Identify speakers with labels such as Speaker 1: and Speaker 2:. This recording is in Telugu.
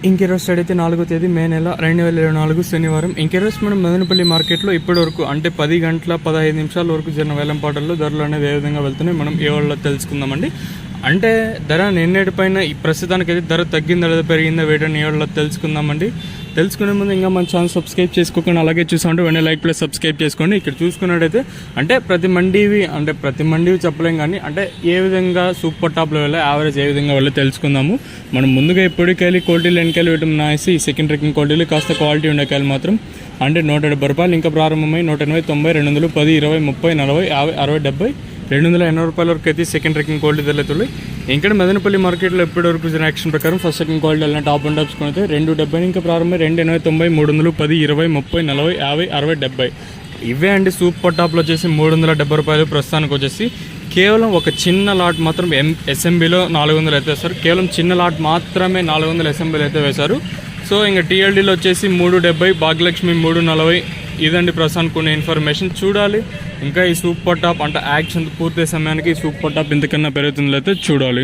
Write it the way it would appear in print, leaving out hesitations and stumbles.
Speaker 1: ఇంకెరోజు స్టార్ట్ అయితే 4వ తేదీ మే నెల 2024 శనివారం. ఇంకెరోజు మనం మదనపల్లి మార్కెట్లో ఇప్పటి వరకు అంటే 10 గంటల 15 నిమిషాల వరకు జరిగిన వేలంపాటల్లో ధరలు అనేది ఏ విధంగా వెళ్తున్నాయి మనం ఏ వాళ్ళ తెలుసుకుందామండి. అంటే ధర నిన్నటి పైన ఈ ప్రస్తుతానికైతే ధర తగ్గిందా లేదా పెరిగిందా వేయడం ఏ వాళ్ళ తెలుసుకుందామండి. తెలుసుకునే ముందు ఇంకా మన ఛానల్ సబ్స్క్రైబ్ చేసుకోకుండా అలాగే చూసామంటే వెంటనే లైక్ ప్లస్ సబ్స్క్రైబ్ చేసుకోండి. ఇక్కడ చూసుకున్నట్టయితే అంటే ప్రతి మండివి చెప్పలేం కానీ అంటే ఏ విధంగా సూపర్ టాప్లో వెళ్ళి యావరేజ్ ఏ విధంగా వెళ్ళి తెలుసుకుందాము. మనం ముందుగా ఎప్పటికెళ్ళి క్వాలిటీలు వెనకాయలు వేయటం నాసి ఈ సెకండ్ ట్రెక్కింగ్ క్వాలిటీలు కాస్త క్వాలిటీ ఉండేకాయలు మాత్రం అంటే 170 రూపాయలు ఇంకా ప్రారంభమై 180, 90, 200, 10, 20, 30, 40, 50, 60, 70, 280 రూపాయల వరకు అయితే సెకండ్ ట్రెక్కింగ్ క్వాలిటీ ధరలు. ఇంకా మదనపల్లి మార్కెట్లో ఎప్పటి వరకు జరిగిన యాక్షన్ ప్రకారం ఫస్ట్ సెకండ్ క్వాలిటీ వెళ్ళిన టాప్ అండ్ టాప్స్ అయితే 270 ఇంకా ప్రారంభమై 280, 90, 300, 10, 20, 30, 40, 50, 60, 70 ఇవే అండి. సూపర్ టాప్లో వచ్చేసి 370 రూపాయలు ప్రస్తుతానికి వచ్చేసి. కేవలం ఒక చిన్న లాట్ మాత్రం ఎస్ఎంబీలో 400 అయితే వేశారు. కేవలం చిన్న లాట్ మాత్రమే 400 ఎస్ఎంబీలు అయితే వేశారు. సో ఇంకా టీఎల్డీలో వచ్చేసి 370, భాగ్యలక్ష్మి 340 ఇదండి ప్రస్తుతానికి కొన్ని ఇన్ఫర్మేషన్. చూడాలి ఇంకా ఈ సూపర్ టాప్ అంటే యాక్షన్ పూర్తి సమయానికి ఈ సూపర్ టాప్ ఇంతకన్నా పెరుగుతుందో అయితే చూడాలి.